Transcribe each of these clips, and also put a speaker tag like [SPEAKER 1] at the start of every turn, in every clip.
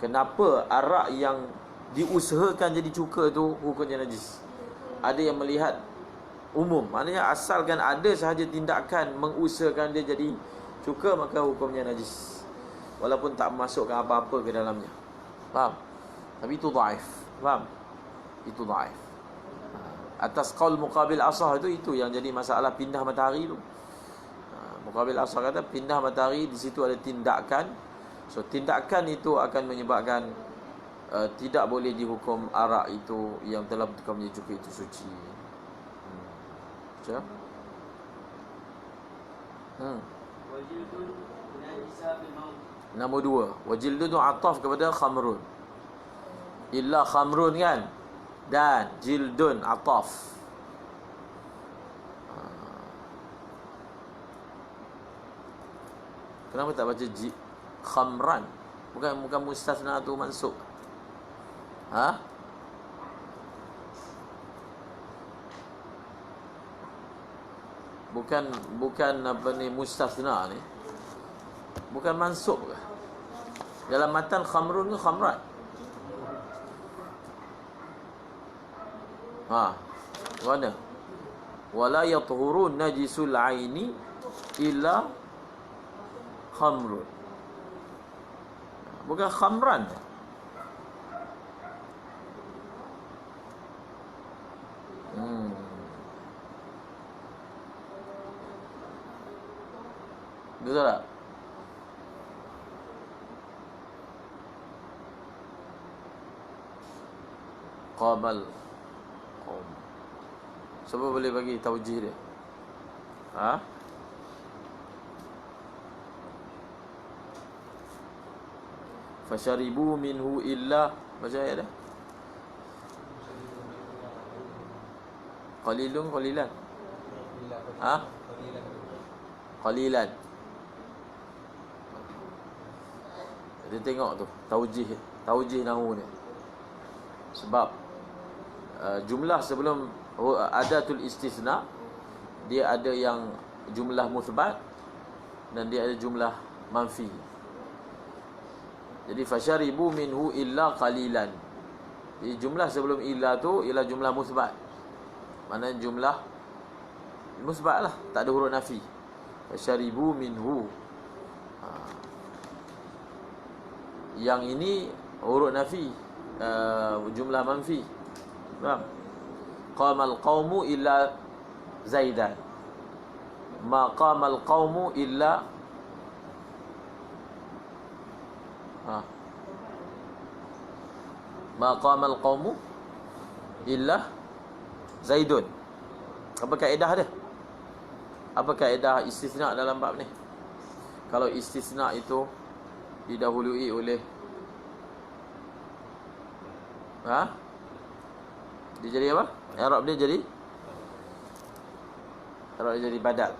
[SPEAKER 1] kenapa arak yang diusahakan jadi cuka tu hukumnya najis? Ada yang melihat umum, maknanya asalkan ada sahaja tindakan mengusahakan dia jadi cuka, maka hukumnya najis, walaupun tak masukkan apa-apa ke dalamnya. Faham? Tapi itu dhaif. Faham? Itu dhaif. Atas qaul muqabil asah itu yang jadi masalah pindah matahari tu. Muqabil asah kata pindah matahari, di situ ada tindakan. So tindakan itu akan menyebabkan tidak boleh dihukum arak itu yang telah bertukar menjadi cuka itu suci. Macam?
[SPEAKER 2] Wajildun najisa bil maut.
[SPEAKER 1] Nombor 2, wajildun ataf kepada khamrun. Illa khamrun kan, dan jildun ataf. Kenapa tak baca khamran? Bukan mustasna tu mansub. Ha? Bukan apa ni mustasna ni. Bukan mansub ke? Dalam matan khamrun ke khamrat? Ha. Mana? Wala yathurun najisul aini illa khamrun. Bukan khamran. Betul tak? Qamal qaum. Siapa boleh bagi taujih dia? Ha? Fasharibu minhu illa, baca ayat dah. Qalilun qalilan. Ha? Qalilan. Dia tengok tu taujih nahu ni. Sebab jumlah sebelum adatul istisna, dia ada yang jumlah muthbat dan dia ada jumlah manfi. Jadi fasharibu minhu illa qalilan. Jadi jumlah sebelum illa tu ialah jumlah muthbat. Maknanya jumlah muthbat lah, tak ada huruf nafi. Fasharibu minhu. Yang ini huruf nafi, jumlah manfi. Faham? Qamal qaumu illa Zaidan. Ma qamal qaumu illa ma qamal qaumu illa Zaidun. Apa kaedah dia? Apa kaedah istisna dalam bab ni? Kalau istisna itu didahului oleh dia jadi apa? I'rab dia jadi badal.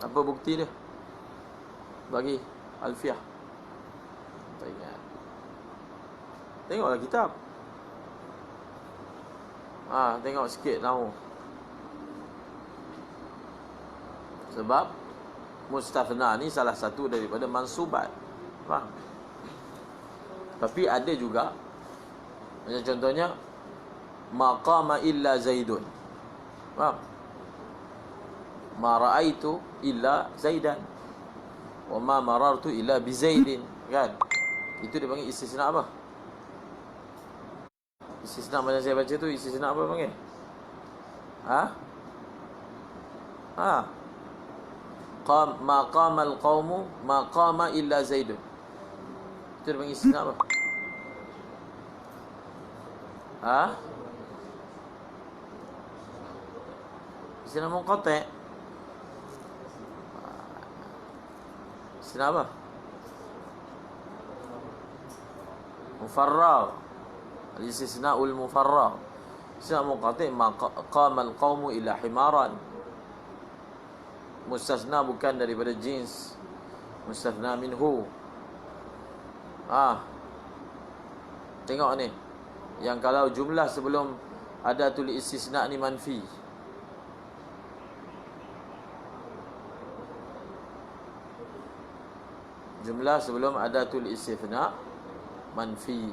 [SPEAKER 1] Apa bukti dia? Bagi Alfiah. Tak ingat. Tengoklah kitab. Tengok sikit tahu. Sebab mustafna ni salah satu daripada mansubat. Faham? Tapi ada juga, macam contohnya maqama illa Zaidun. Faham? Ma ra'aitu illa Zaidan wa ma marartu illa bi Zaidin. Kan? Itu dia panggil istisna apa? Istisna macam saya baca tu, istisna apa panggil? Ma qama al-qaumu ma qama illa Zaidun. Itu dia panggil istisna apa? Istisna munqati'. Istisna apa? Mufarragh. Al-istisna'ul mufarragh. Istisna munqati' ma qama al-qaumu illa himaran. Mustasna bukan daripada jins, mustasna minhu. Tengok ni, yang kalau jumlah sebelum adatul istisna ni manfi, jumlah sebelum adatul istithna manfi.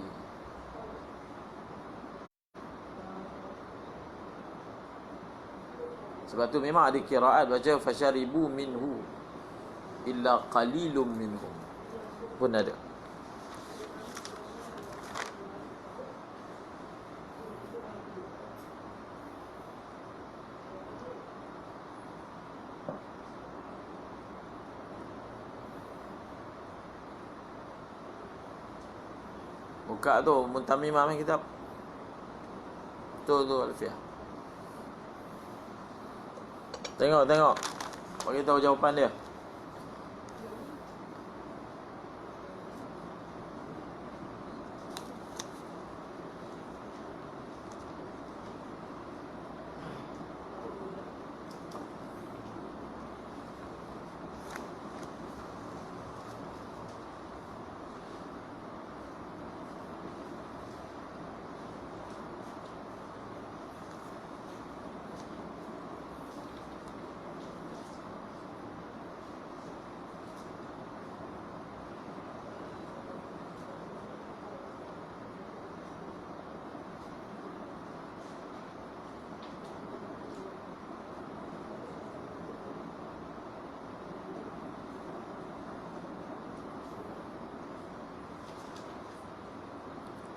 [SPEAKER 1] Sebab tu memang ada qiraat baca fasharibu minhu illa qalilum minhum pun ada. Buka tu Muntamimah main kitab. Tu Alfiah. Tengok. Bagi tahu jawapan dia.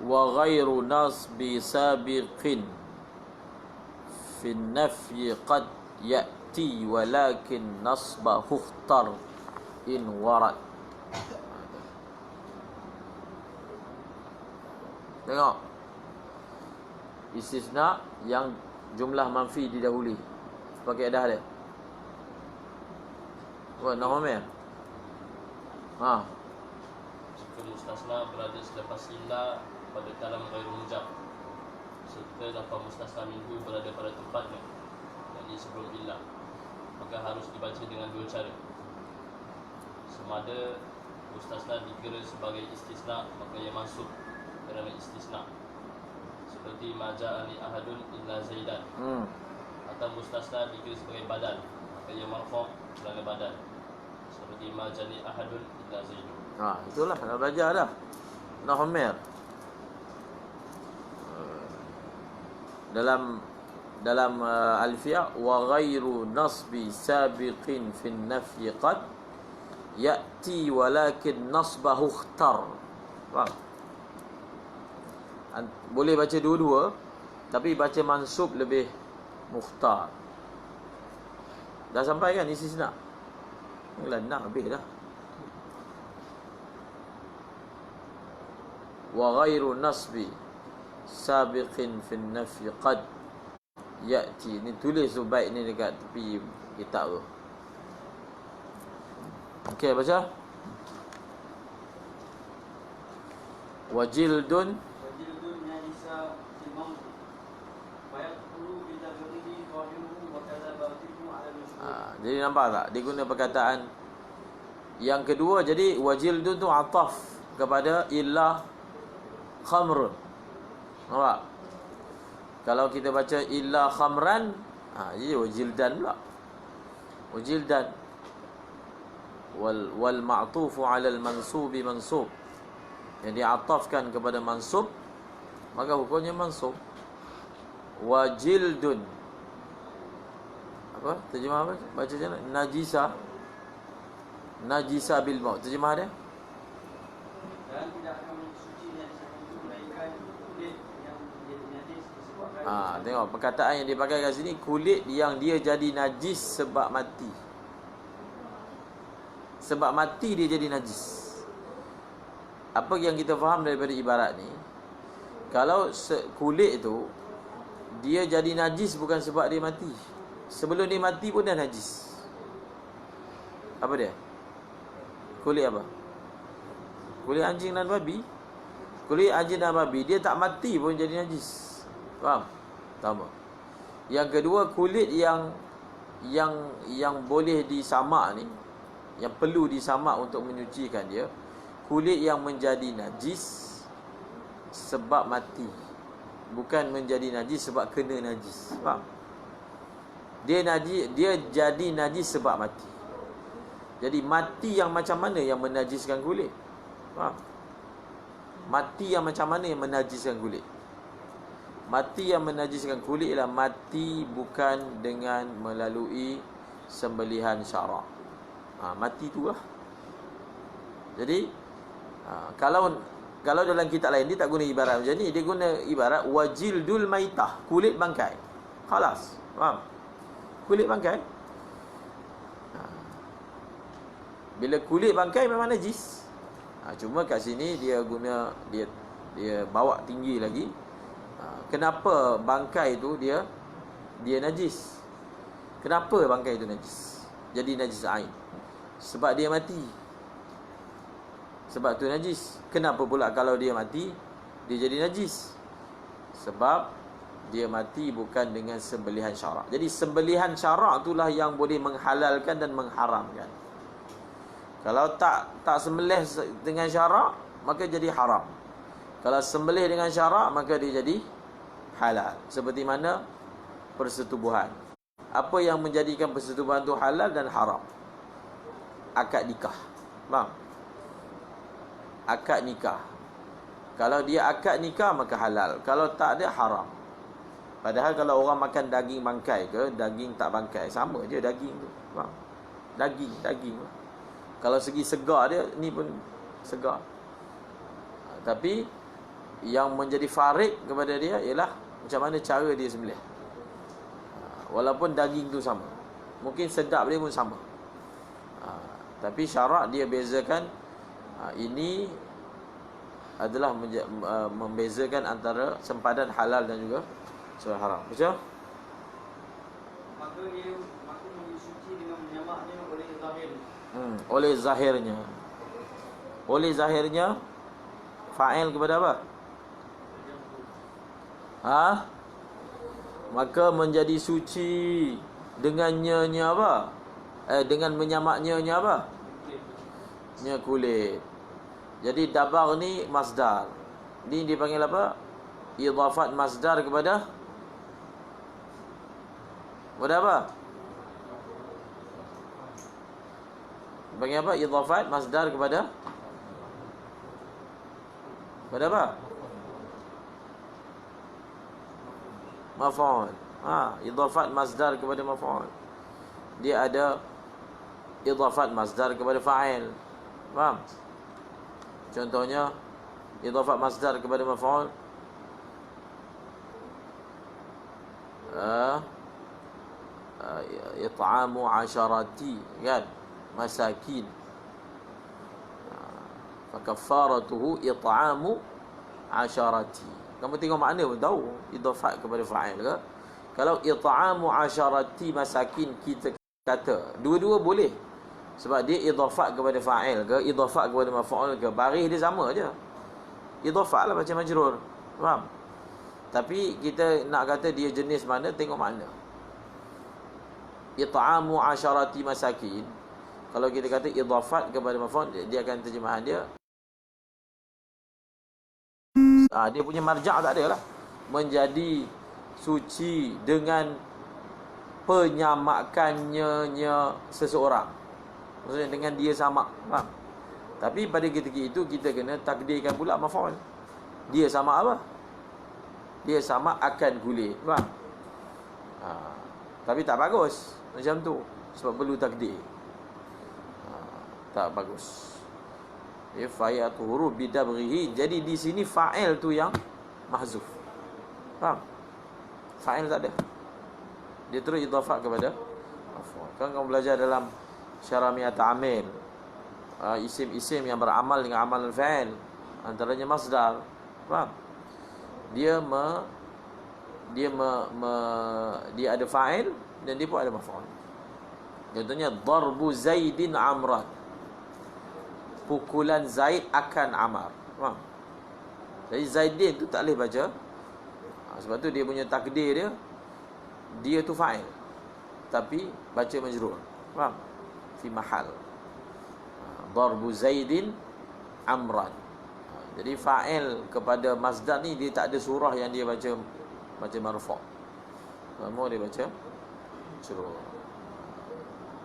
[SPEAKER 1] Wa ghairu nasbi sabiqin fi nafyi qad ya'ti walakin nasbahu ikhtar in warad. Tengok istisna yang jumlah manfi didahului pakai dah dia. Wah, nama ha.
[SPEAKER 3] Jika mustasna berada selepas illa pada kalam ghairu mujab, serta lafaz mustasna minhu berada pada tempatnya, yakni sebelum illa, maka harus dibaca dengan dua cara. Semada mustasna dikira sebagai istisna, maka ia masuk kerana istisna, seperti maja'ani ahadun illa zaidan. Atau mustasna dikira sebagai badal, maka ia marfu' kerana badal, seperti maja'ani ahadun illa zaidun.
[SPEAKER 1] Itulah dah belajar dah. Nahmer. Dalam alfiah wa ghairu nasbi sabiqin fi nafyi qad ya'ti walakin nasbahu ikhtar. Faham? Boleh baca dua-dua, tapi baca mansub lebih mukhtar. Dah sampai kan istisna? Nak habis dah. Wa ghairu nasbi sabiqin fi nafyi qad ya'ti. Ni tulis tu baik ni dekat tepi kitab tu. Okey, baca. Wajildun
[SPEAKER 2] najisa fil maut wa yaqulu bi taghyirihi zahiruhu wa kadza batinu ala al-mashhur.
[SPEAKER 1] Jadi nampak tak? Dia guna perkataan yang kedua. Jadi wajildun tu ataf kepada illa khamrun. Nampak? Kalau kita baca illa khamran, jadi wajildan pula. Wajildan wal ma'tufu 'ala al-mansubi mansub. Yang diatafkan kepada mansub, maka hukumnya mansub. Wajildun, apa? Terjemah apa? Baca macam mana? Najisa bil maut. Terjemah dia?
[SPEAKER 2] Dan tidak akan mensuci najis itu melainkan kulit yang menjadi najis disebabkan
[SPEAKER 1] tengok perkataan yang dipakai kat sini, kulit yang dia jadi najis sebab mati. Sebab mati dia jadi najis. Apa yang kita faham daripada ibarat ni, kalau kulit tu dia jadi najis bukan sebab dia mati. Sebelum dia mati pun dah najis. Apa dia? Kulit apa? Kulit anjing dan babi. Kulit anjing dan babi, dia tak mati pun jadi najis. Faham? Sama. Yang kedua, kulit yang boleh disamak ni, yang perlu disamak untuk menyucikan dia, kulit yang menjadi najis sebab mati, bukan menjadi najis sebab kena najis. Faham? Dia jadi najis sebab mati. Jadi mati yang macam mana yang menajiskan kulit? Faham? Mati yang macam mana yang menajiskan kulit? Mati yang menajiskan kulit ialah mati bukan dengan melalui sembelihan syarak. Mati itulah. Jadi kalau dalam kitab lain dia tak guna ibarat macam ni, dia guna ibarat wajildul maitah, kulit bangkai. Khalas. Faham? Kulit bangkai. Bila kulit bangkai memang najis. Cuma kat sini dia guna dia bawa tinggi lagi. Kenapa bangkai tu dia najis? Kenapa bangkai tu najis? Jadi najis ain. Sebab dia mati. Sebab tu najis. Kenapa pula kalau dia mati dia jadi najis? Sebab dia mati bukan dengan sembelihan syarak. Jadi sembelihan syarak itulah yang boleh menghalalkan dan mengharamkan. Kalau tak sembelih dengan syarak, maka jadi haram. Kalau sembelih dengan syarak, maka dia jadi halal. Seperti mana persetubuhan. Apa yang menjadikan persetubuhan itu halal dan haram? Akad nikah. Faham? Akad nikah. Kalau dia akad nikah, maka halal. Kalau tak ada, haram. Padahal kalau orang makan daging bangkai ke, daging tak bangkai, sama je daging tu. Faham? Daging. Kalau segi segar dia, ni pun segar. Tapi yang menjadi farid kepada dia ialah macam mana cara dia sembelih. Walaupun daging tu sama, mungkin sedap dia pun sama. Tapi syarak dia bezakan. Ini adalah membezakan antara sempadan halal dan juga haram. Betul?
[SPEAKER 2] Maka menjadi suci dengan menyamaknya oleh zahir. Oleh zahirnya fa'il kepada apa? Maka menjadi suci dengannya apa? Dengan menyamaknya apa? Nya kulit. Jadi dabar ni masdar. Ni dipanggil apa? Idhafat masdar kepada apa? Dipanggil apa? Idhafat masdar kepada apa? Maf'ul. Idhafat masdar kepada maf'ul. Dia ada idhafat masdar kepada fa'il. Faham? Contohnya idhafat masdar kepada maf'ul. It'amu asharati, kan? Masakin. Fakaffaratuhu it'amu asharati. Kamu tengok makna pun tahu idhafat kepada fa'il ke? Kalau it'amu asharati masakin, kita kata dua-dua boleh. Sebab dia idhafat kepada fa'il ke, idhafat kepada maf'ul ke, baris dia sama je. Idhafat lah macam majrur. Faham? Tapi kita nak kata dia jenis mana, tengok makna. It'amu asharati masakin, kalau kita kata idhafat kepada maf'ul, dia akan terjemahan dia dia punya marja' tak ada lah. Menjadi suci dengan penyamakannya seseorang. Maksudnya dengan dia sama. Faham? Tapi pada ketika itu kita kena takdirkan pula maf'ul. Dia sama apa? Dia sama akan kulit. Faham? Tapi tak bagus macam tu. Sebab perlu takdir. Tak bagus. Fayatu huruf bidabghihi. Jadi di sini fa'il tu yang mahzuf. Faham? Fa'il tak ada. Dia terus idhafat kepada maf'ul. Kan kamu belajar dalam syarah mi'ata amil, isim-isim yang beramal dengan amalan fa'il, antaranya masdar. Faham? Dia ada fa'il dan dia pun ada maf'ul. Contohnya darbu Zaidin Amran, pukulan Zaid akan Amar. Faham? Jadi Zaidin tu tak boleh baca. Sebab tu dia punya takdir dia tu fa'il, tapi baca majrur. Faham? Fi mahal darbu Zaidin Amran. Jadi fa'il kepada masdar ni dia tak ada surah yang dia baca marfu'. Semua dia baca majrur.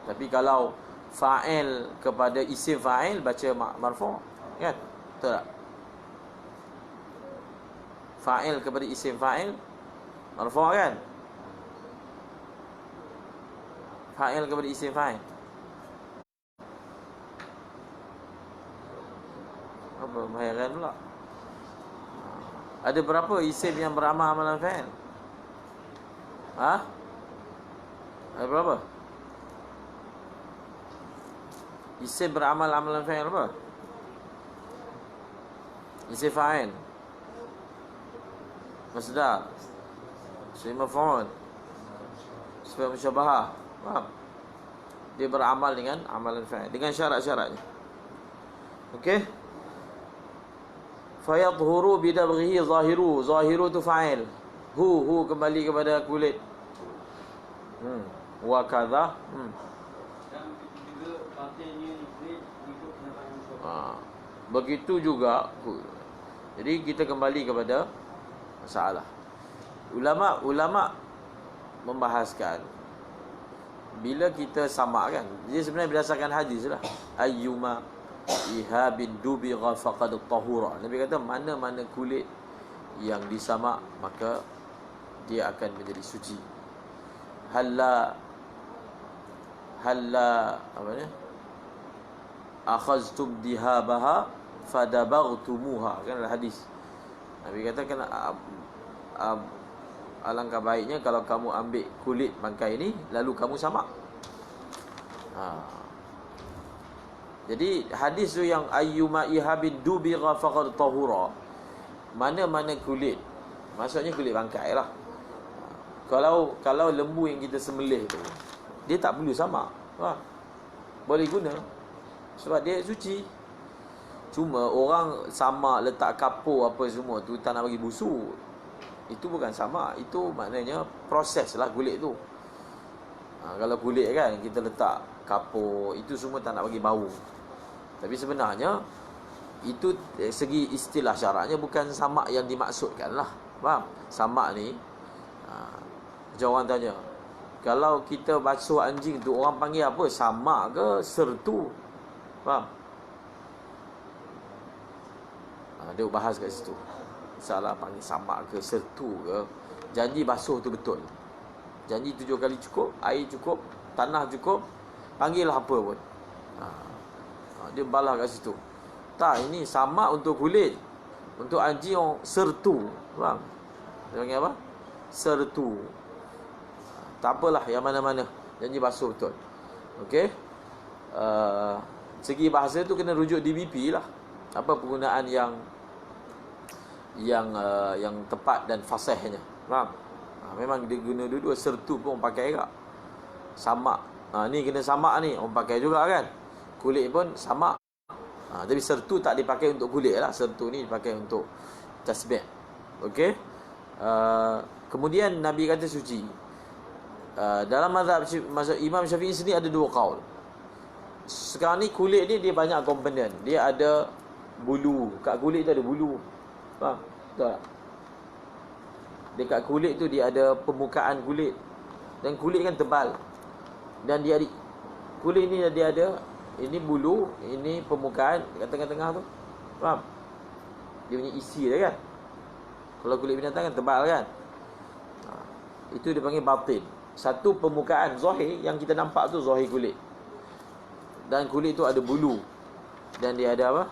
[SPEAKER 2] Tapi kalau fa'il kepada isim fa'il baca marfu', kan? Betul tak? Fa'il kepada isim fa'il marfu' kan? Fa'il kepada isim fa'il. Apa bahayakan pula? Ada berapa isim yang beramal amalan fa'il? Ha? Ada berapa? Isim beramal amalan fa'il apa? Isim fa'il, masdar, isim maf'ul, sifat musyabahah. Faham? Dia beramal dengan amalan fa'il dengan syarat-syaratnya. Okey? Fayadhuru bidabghihi zahiru. Zahiru tu fa'il. Hu kembali kepada kulit. Wa kadha. Begitu juga. Jadi kita kembali kepada masalah. Ulama membahaskan bila kita samakan, dia sebenarnya berdasarkan hadis lah. Ayyuma ihabin dubigha faqad tahura. Nabi kata mana-mana kulit yang disamak maka dia akan menjadi suci. Halla apa ni? Akhaztum dihabaha fadabaghutumuha, kan ada hadis. Nabi kata kan alangkah baiknya kalau kamu ambil kulit bangkai ini lalu kamu samak. Jadi hadis tu yang ayyuma ihabin dubigha faqad tahura, mana-mana kulit, maksudnya kulit bangkai lah. Kalau lembu yang kita sembelih tu, dia tak perlu samak. Boleh guna sebab dia suci. Cuma orang samak letak kapur apa semua tu tak nak bagi busuk. Itu bukan samak, itu maknanya proses lah kulit tu. Kalau kulit kan kita letak kapur, itu semua tak nak bagi bau. Tapi sebenarnya itu segi istilah syaraknya bukan samak yang dimaksudkan lah. Faham? Samak ni macam orang tanya, kalau kita basuh anjing tu orang panggil apa? Samak ke sertu? Faham? Dia bahas kat situ. Salah panggil samak ke sertu ke. Janji basuh tu betul. Janji 7 kali cukup, air cukup, tanah cukup, panggil apa pun. Dia balas kat situ. Tak, ini samak untuk kulit. Untuk anjing orang sertu. Faham? Dia panggil apa? Sertu. Tak apalah yang mana-mana. Janji basuh betul. Okey. Segi bahasa tu kena rujuk DBP lah. Apa penggunaan yang tepat dan fasihnya. Faham? Memang dia guna dua-dua. Sertu pun orang pakai juga. Samak. Ni kena samak ni. Orang pakai juga kan. Kulit pun samak. Tapi sertu tak dipakai untuk kulit lah. Sertu ni dipakai untuk tasbih. Okey. Kemudian Nabi kata suci. Dalam mazhab Imam Syafi'i sendiri ada 2 qaul. Sekarang ni kulit ni dia banyak komponen. Dia ada bulu. Kat kulit tu ada bulu. Faham? Betul tak? Dekat kulit tu dia ada permukaan kulit. Dan kulit kan tebal. Dan dia ada, kulit ni dia ada, ini bulu, ini permukaan kat tengah-tengah tu. Faham? Dia punya isi dia kan. Kalau kulit binatang kan tebal kan. Itu dia panggil batin. Satu permukaan zahir yang kita nampak tu zahir kulit. Dan kulit tu ada bulu. Dan dia ada apa?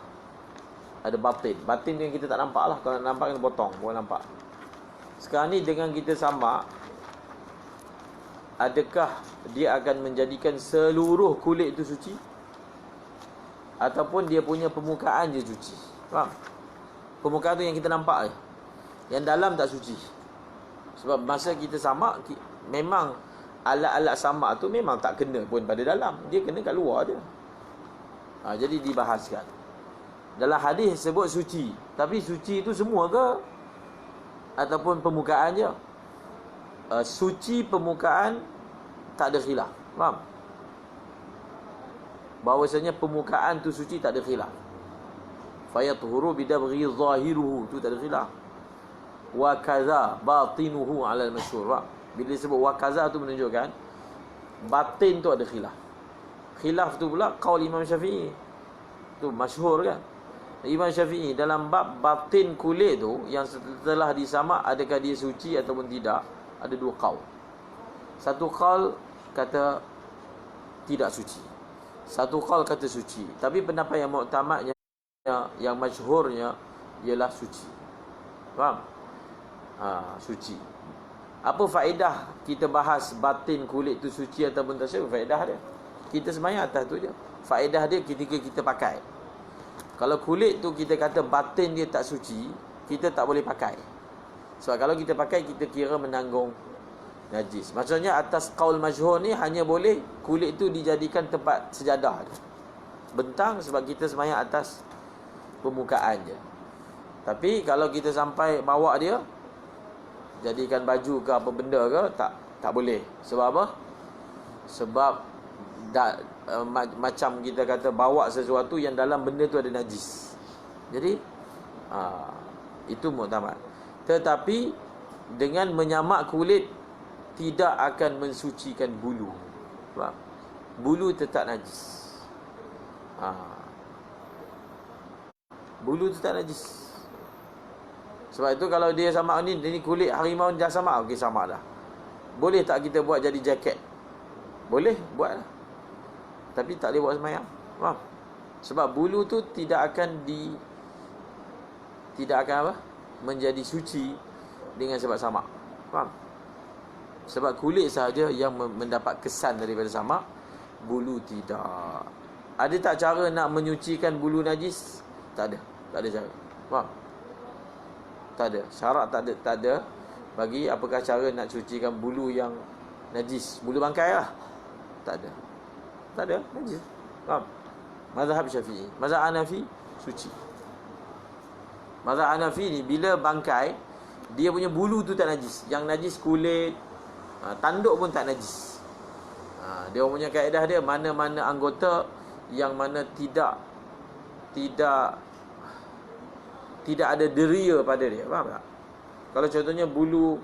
[SPEAKER 2] Ada batin. Batin yang kita tak nampak lah. Kalau nampak kena potong, bukan nampak. Sekarang ni dengan kita samak, adakah dia akan menjadikan seluruh kulit itu suci? Ataupun dia punya permukaan je suci? Faham? Permukaan tu yang kita nampak je. Yang dalam tak suci. Sebab masa kita samak, memang alat-alat samak tu memang tak kena pun pada dalam. Dia kena kat luar je. Jadi dibahaskan. Dalam hadis sebut suci. Tapi suci itu semua ke? Ataupun permukaan je? Suci permukaan tak ada khilaf. Faham? Bahawasanya permukaan tu suci tak ada khilaf. Fayathuru bidabghi zahiruhu, tu tak ada khilaf. Wa kaza batinuhu ala al-masyhur. Bila disebut wa kaza tu menunjukkan batin tu ada khilaf.
[SPEAKER 1] khilaf tu pula qaul Imam Syafi'i. Tu masyhur kan. Imam Syafi'i dalam bab batin kulit tu yang setelah disamak adakah dia suci ataupun tidak, ada dua qaul. Satu qaul kata tidak suci. Satu qaul kata suci. Tapi pendapat yang muktamadnya, yang masyhurnya ialah suci. Faham? Suci. Apa faedah kita bahas batin kulit tu suci ataupun tak suci? Faedah dia, kita sembahyang atas tu je. Faedah dia ketika kita pakai. Kalau kulit tu kita kata batin dia tak suci, kita tak boleh pakai. Sebab kalau kita pakai, kita kira menanggung najis. Maksudnya atas qaul masyhur ni hanya boleh kulit tu dijadikan tempat sejadah, bentang, sebab kita sembahyang atas permukaan je. Tapi kalau kita sampai bawa dia, jadikan baju ke apa benda ke, tak boleh. Sebab apa? Sebab macam kita kata bawa sesuatu yang dalam benda tu ada najis. Jadi itu muktamad. Tetapi dengan menyamak kulit tidak akan mensucikan bulu. Faham? Bulu tetap najis. Bulu tetap najis. Sebab itu kalau dia samak ni kulit harimau dah samak, okey samak dah. Boleh tak kita buat jadi jaket? Boleh, buatlah. Tapi tak boleh buat sembahyang. Faham? Sebab bulu tu tidak akan apa? Menjadi suci dengan sebab samak. Faham? Sebab kulit sahaja yang mendapat kesan daripada samak, bulu tidak. Ada tak cara nak menyucikan bulu najis? Tak ada. Tak ada cara. Faham? Tak ada. Syarat tak ada bagi apakah cara nak cucikan bulu yang najis. Bulu bangkai lah. Tak ada. Tak ada. Najis. Faham? Mazhab Syafi'i. Mazhab Hanafi, suci. Mazhab Hanafi ni, bila bangkai, dia punya bulu tu tak najis. Yang najis kulit, tanduk pun tak najis. Dia punya kaedah dia, mana-mana anggota yang mana tidak ada deria pada dia. Faham tak? Kalau contohnya bulu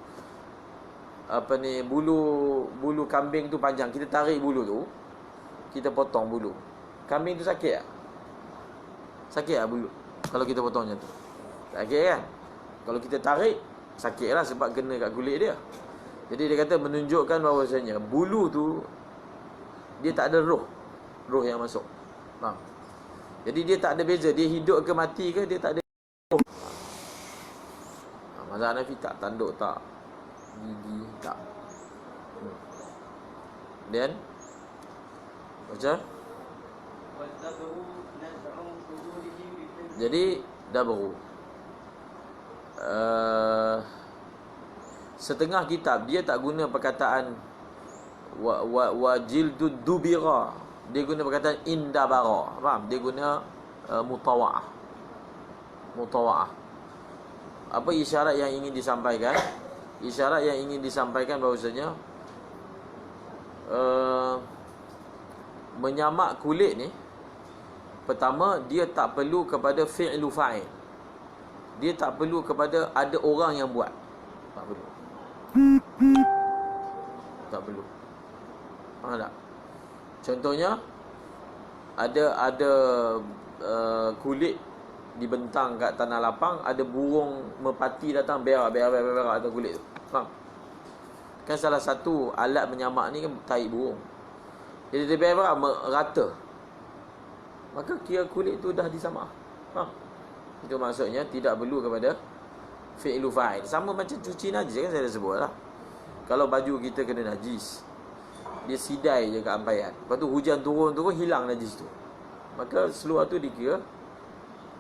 [SPEAKER 1] bulu kambing tu panjang, kita tarik bulu tu, kita potong bulu. Kambing tu sakit tak? Sakit tak bulu kalau kita potong macam tu? Sakit kan? Kalau kita tarik, sakit lah sebab kena kat kulit dia. Jadi dia kata menunjukkan bahawasanya bulu tu dia tak ada roh yang masuk. Faham? Jadi dia tak ada beza, dia hidup ke mati ke, dia tak ada roh. Mazhab Hanafi tak, tanduk tak, gigi tak. Dan macam jadi dah baru setengah kitab dia tak guna perkataan wa jildud dubira, dia guna perkataan indabara. Faham? Dia guna mutawa'ah. Apa isyarat yang ingin disampaikan? Isyarat yang ingin disampaikan bahawasanya menyamak kulit ni, pertama dia tak perlu kepada fi'lu fa'il. Dia tak perlu kepada ada orang yang buat. Tak perlu. Tak perlu. Faham tak? Contohnya ada kulit dibentang kat tanah lapang, ada burung merpati datang berak atas kulit tu. Faham? Kan salah satu alat menyamak ni kan tahi burung. Jadi dia berak merata, maka kira kulit tu dah disamak. Faham? Itu maksudnya tidak perlu kepada fi'lu fa'il. Sama macam cuci najis kan saya dah sebut lah. Kalau baju kita kena najis, dia sidai je kat ampaian, lepas tu hujan turun hilang najis tu, maka seluar tu dikira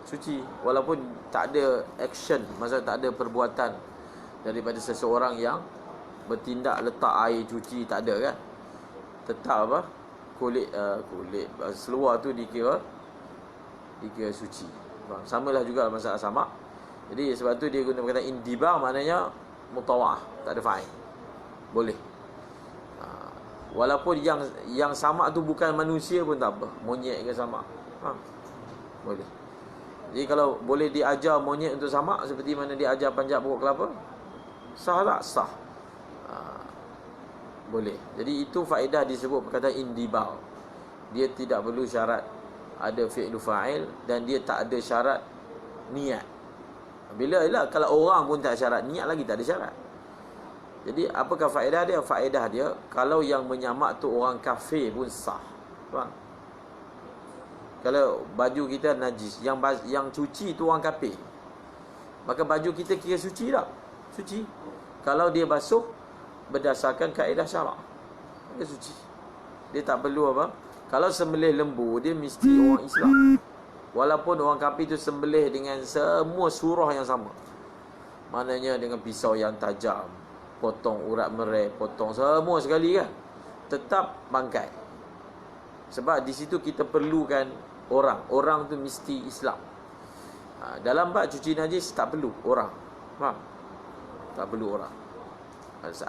[SPEAKER 1] suci. Walaupun tak ada action, maksudnya tak ada perbuatan daripada seseorang yang bertindak letak air cuci, tak ada kan. Tetap apa? Kulit seluar tu dikira suci. Faham? Samalah juga masalah samak. Jadi sebab tu dia guna perkataan indibar, maknanya mutawa'ah, tak ada fa'il. Boleh. Walaupun yang samak tu bukan manusia pun tak apa, monyet ke samak. Boleh. Jadi kalau boleh diajar monyet untuk samak seperti mana diajar panjat pokok kelapa, sah tak? Sah. Boleh. Jadi itu faedah disebut perkataan indibar. dia tidak perlu syarat ada fi'lu fa'il, dan dia tak ada syarat niat. Bila kalau orang pun tak syarat niat, lagi tak ada syarat. Jadi apakah faedah dia? Faedah dia, kalau yang menyamak tu orang kafir pun sah. Faham? Kalau baju kita najis, yang cuci tu orang kafir, maka baju kita kira suci tak? Suci. Kalau dia basuh berdasarkan kaedah syarak, dia suci. Dia tak perlu apa? Kalau sembelih lembu, dia mesti orang Islam. Walaupun orang kafir tu sembelih dengan semua surah yang sama. Maknanya dengan pisau yang tajam, potong urat mereh, potong semua sekali kan, tetap bangkai. Sebab di situ kita perlukan orang tu mesti Islam. Dalam bab cuci najis tak perlu orang. Faham? Tak perlu orang.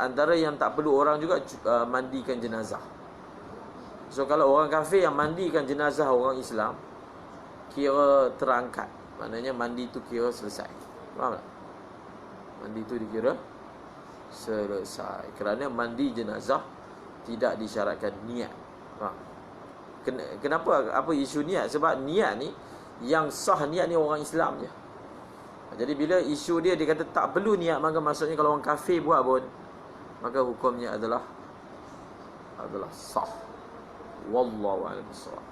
[SPEAKER 1] Antara yang tak perlu orang juga mandikan jenazah. So kalau orang kafir yang mandikan jenazah orang Islam, kira terangkat. Maknanya mandi tu kira selesai. Faham tak? Mandi tu dikira selesai. Kerana mandi jenazah tidak disyaratkan niat. Faham? Kenapa? Apa isu niat? Sebab niat ni, yang sah niat ni orang Islam je. Jadi bila isu dia kata tak perlu niat, maka maksudnya kalau orang kafir buat pun, maka hukumnya adalah sah. Wallahu a'lam bishawab.